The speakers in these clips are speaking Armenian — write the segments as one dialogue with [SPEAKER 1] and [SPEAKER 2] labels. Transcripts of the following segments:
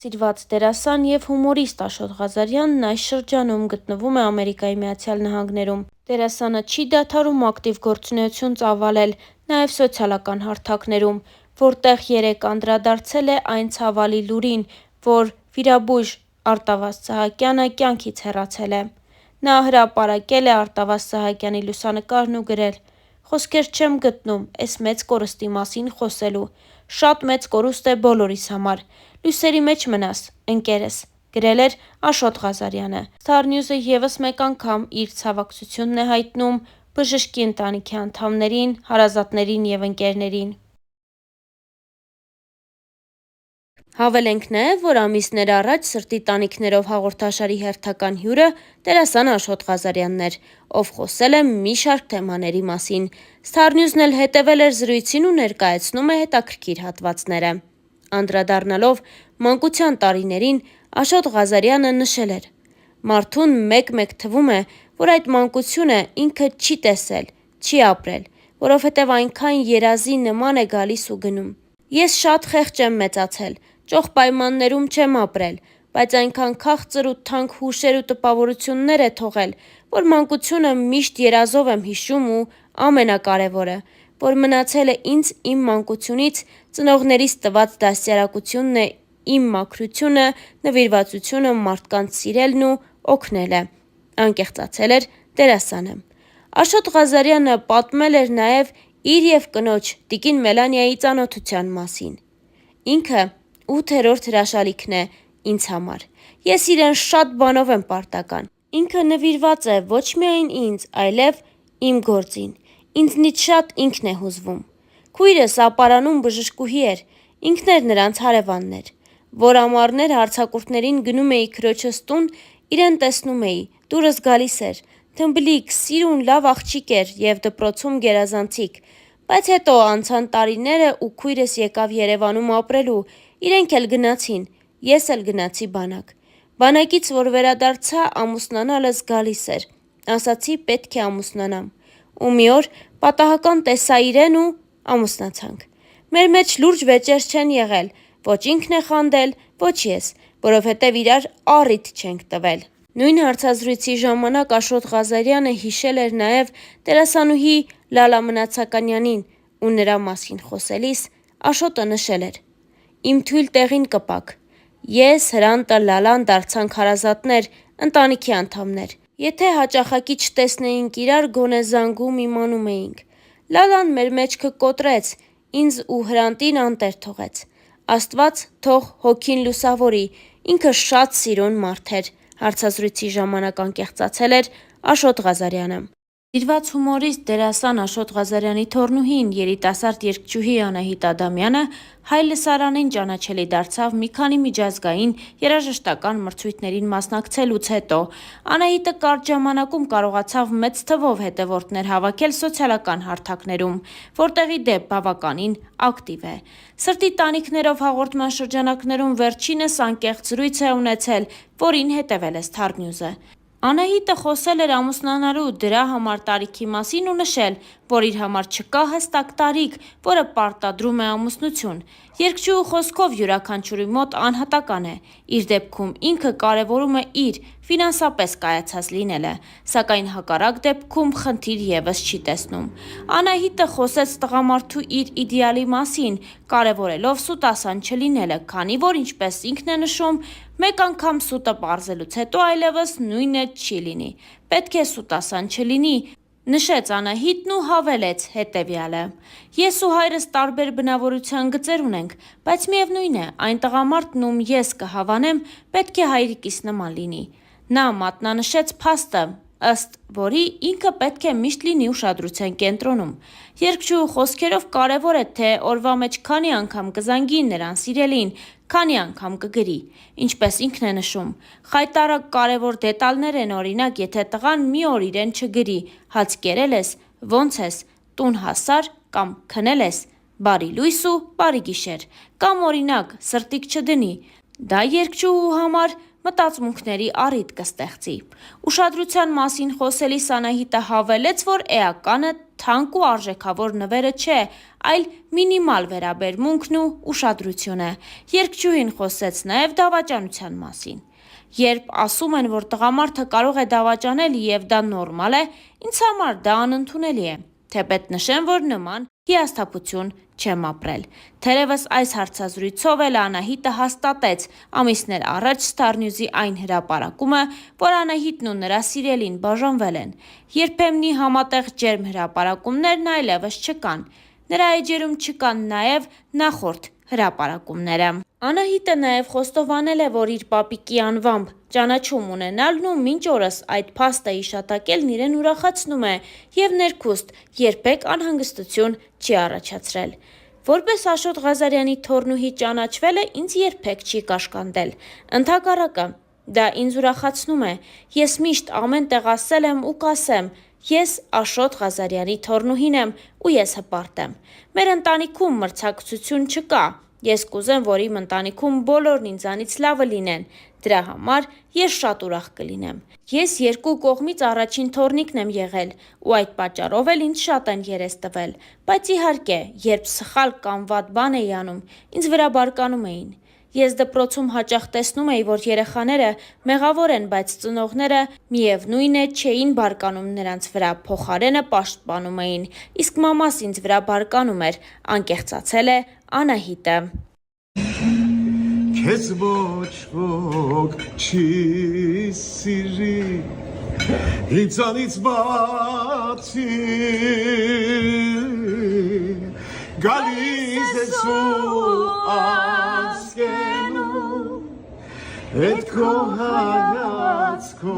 [SPEAKER 1] Սիրված դերասան և հումորիստ Աշոտ Ղազարյանն այս շրջանում գտնվում է Ամերիկայի Միացյալ Նահանգներում։ Դերասանը չի դադարում ակտիվ գործունեություն ծավալել նաև սոցիալական հարթակներում, որտեղ երեկ անդրադարձել է այն ցավալի լուրին, որ վիրաբույժ Արտավազդ Սահակյանը կյանքից հեռացել է։ Նա հրապարակել է Արտավազդ Սահակյանի լուսանկարն ու գրել. «Խոսքեր չեմ գտնում էս մեծ կորստի մասին խոսելու, շատ մեծ կորուստ է բոլորիս համար, լույսերի մեջ մնաս, ընկերս», գրել էր Աշոտ Ղազարյանը։ Star News-ը ևս մեկ անգամ իր ցավակցությունն է հայտնում բժշկի ընտանիքի անդամներին, հարազատներին և ընկերներին։ Հավելենք նաև, որ ամիսներ առաջ «Սրտի տանիքներով» հաղորդաշարի հերթական հյուրը դերասան Աշոտ Ղազարյանն էր, ով խոսել է մի շարք թեմաների մասին։ Star News-ն էլ հետևել էր զրույցին ու ներկայացնում է հետաքրքիր հատվածները։ Անդրադառնալով մանկության տարիներին, Աշոտ Ղազարյանը նշել էր. «Մարդուն մեկ-մեկ թվում է, որ այդ մանկությունը ինքը չի տեսել, չի ապրել, որովհետև այնքան երազի նման է գալիս ու գնում։ Ես շատ խեղճ եմ մեծացել, ճոխ պայմաններում չեմ ապրել, բայց այնքան քաղցր ու թանկ հուշեր ու տպավորություններ է թողել, որ մանկությունը միշտ երազով եմ հիշում ու ամենակարևորը, որ մնացել է ինձ իմ մանկությունից, ծնողներիս տված դաստիարակությունն է, իմ մաքրությունը, նվիրվածությունը, մարդկանց սիրելն ու օգնելը», անկեղծացել էր դերասանը։ Աշոտ Ղազարյանը պատմել էր նաև իր և կնոջ տիկին Մելանիայի ծանոթության մասին։ «Ինքը 8-րդ հրաշալիքն է ինձ համար։ Ես իրեն շատ բանով եմ պարտական։ Ինքը նվիրված է ոչ միայն ինձ, այլև իմ գործին։ Ինձնից շատ ինքն է հուզվում։ Քույրս ապարանում բժշկուհի էր, ինքն էր նրանց հարևանն էր։ Որ ամառներ հարձակուրդներին գնում էի քրոջս տուն, իրեն տեսնում էի, դուրս գալիս էր, թմբլիկ, սիրուն, լավ աղջիկ էր և դպրոցում գերազանցիկ։ Բայց հետո անցան տարիները ու քույրս եկավ Երևանում ապրելու, իրենք էլ գնացին, ես էլ գնացի բանակ։ Բանակից որ վերադարձա, ամուսնանալս գալիս էր, ասացի պետք է ամուսնանամ։ Ու մի օր պատահական տեսա իրեն ու ամուսնացանք։ Մեր մեջ լուրջ վեճեր չեն եղել, ոչ ինքն է խանդել, ոչ ես, որովհետև իրար առիթ չենք տվել»։ Նույն հարցազրույցի ժամանակ Աշոտ Ղազարյանը հիշել էր նաև դերասանուհի Լալա Մնացականյանին ու նրա մասին խոսելիս Աշոտը նշել էր. «Իմ թույլ տեղին կպաք։ Ես, Հրանտը, Լալան դարձանք հարազատներ, ընտանիքի անդամներ։ Եթե հաճախակի չտեսնեինք իրար, գոնե զանգում իմանում էինք։ Լալան մեր մեջքը կոտրեց, ինձ ու Հրանտին անտեր թողեց։ Աստված թող հոգին լուսավորի, ինքը շատ սիրուն մարդ էր», հարցազրույցի ժամանակ անկեղծացել էր Աշոտ Ղազարյանը։ Սիրված հումորիստ դերասան Աշոտ Ղազարյանի թոռնուհին, երիտասարդ երգչուհի Անահիտ Ադամյանը Հայ լսարանին ճանաչելի դարձավ մի քանի միջազգային երաժշտական մրցույթներին մասնակցելուց հետո։ Անահիտը կարճ ժամանակում կարողացավ մեծ թվով հետևորդներ հավաքել սոցիալական հարթակներում, որտեղ ի դեպ բավականին ակտիվ է։ «Սրտի տանիքներով» հաղորդման շրջանակներում վերջինս անկեղծ զրույց է ունեցել, որին հետևել է Star News-ը։ Անահիտը խոսել էր ամուսնանալու դրա համար տարիքի մասին ու նշել, որ իր համար չկա հստակ տարիք, որը պարտադրում է ամուսնություն։ Երգչուհու խոսքով յուրաքանչյուրի մոտ անհատական է։ Իր դեպքում ինքը կարևորում է իր ֆինանսապես կայացած լինելը, սակայն հակառակ դեպքում խնդիր ևս չի տեսնում։ Անահիտը խոսեց տղամարդու իր իդեալի մասին, կարևորելով սուտասան չլինելը, քանի որ, ինչպես ինքն է նշում, մեկ անգամ սուտը պարզելուց հետո այլևս նույնը չի լինի։ Պետք է սուտասան չլինի, նշեց Անահիտն ու հավելեց հետևյալը. «Ես ու հայրս տարբեր բնավորության գծեր ունենք, բայց միևնույն է, այն տղամարդն, ում ես կհավանեմ, պետք է հայրիկիս նման լինի»։ Նա մատնանշեց փաստը, ըստ որի ինքը պետք է միշտ լինի ուշադրության կենտրոնում։ Երգչուհու խոսքերով կարևոր է, թե օրվա մեջ քանի անգամ կզանգի նրան սիրելին, քանի անգամ կգրի։ Ինչպես ինքն է նշում. «Խայտառակ կարևոր դետալներ են, օրինակ, եթե տղան մի օր իրեն չգրի, հաց կերել ես, ոնց ես, տուն հասար կամ քնել ես, բարի լույս ու բարի գիշեր, կամ օրինակ սրտիկ չդնի, դա երգչուհու համար մտածմունքների առիթ կստեղծի»։ Ուշադրության մասին խոսելիս Անահիտը հավելեց, որ էականը թանկ ու արժեքավոր նվերը չէ, այլ մինիմալ վերաբերմունքն ու ուշադրությունը։ Երգչուհին խոսեց նաև դավաճանության մասին։ Երբ ասում են, որ տղամարդը կարող է դավաճանել և դա նորմալ է, ինձ համար դա անընդունելի է, թեպետ նշեմ, որ նման հիասթափություն չեմ ապրել։ Թերևս այս հարցազրույցով էլ Անահիտը հաստատեց ամիսներ առաջ Star News-ի այն հրապարակումը, որ Անահիտն ու նրա սիրելին բաժանվել են։ Երբեմնի համատեղ ջերմ հրապարակումներն այլևս չկան։ Նրա էջերում չկան նաև նախորդ հրապարակումները։ Անահիտը նաև խոստովանել է, որ իր պապիկի անվամբ ճանաչում ունենալն ու մինչ օրս այդ փաստը իշատակելն իրեն ուրախացնում է և ներքուստ երբեք անհանգստություն չի առաջացրել։ Որպես Աշոտ Ղազարյանի թոռնուհի ճանաչվելը ինձ երբեք չի կաշկանդել։ Ընդհակառակը, դա ինձ ուրախացնում է։ Ես միշտ ամեն տեղ ասել եմ ու կասեմ. ես Աշոտ Ղազարյանի թոռնուհին եմ ու ես հպարտ եմ։ Մեր ընտանիքում մրցակցություն չկա։ Ես կուզեմ, որ իմ ընտանիքում բոլորն ինձանից լավը լինեն։ Դրա համար ես շատ ուրախ կլինեմ։ Ես երկու կողմից առաջին թոռնիկն եմ եղել ու այդ պատճառով էլ ինձ շատ են երես տվել, բայց իհարկե, երբ սխալ կամ վատ բան էի անում, ինձ վրա բարկանում էին։ Ես դպրոցում հաճախ տեսնում էի, որ երեխաները մեղավոր են, բայց ծնողները միևնույն է չէին բարկանում նրանց վրա, փոխարենը պաշտպանում էին, իսկ մամաս ինձ վրա բարկանում էր, անկեղծացել է Անահիտը։
[SPEAKER 2] Քեզ ոչ ոք չի սիրի, ինձանից բացի, գալիս ես ու ասկենում, էդ քո հայացքով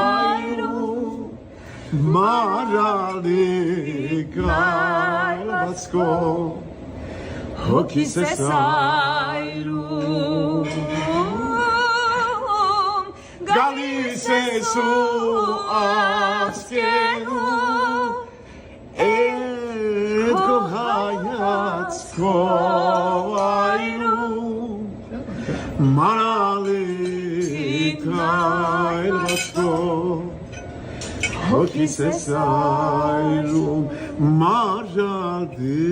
[SPEAKER 2] այրում, մարալի գալվածքով, հոգիս ես այրում, գալիս ես ու ասկենում, էդ քո հայացքով այրում, մարալի գալվածքով, հոգիս ես այրում, մարալի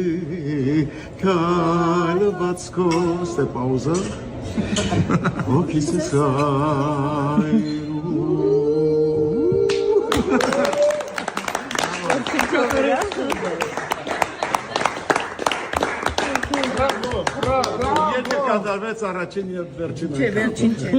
[SPEAKER 2] գալվածքով, ստե պաուզա, հոգիս ես այրում։ Եթե կատարվեց առաջին և վերջին։ Չէ, վերջին չէ։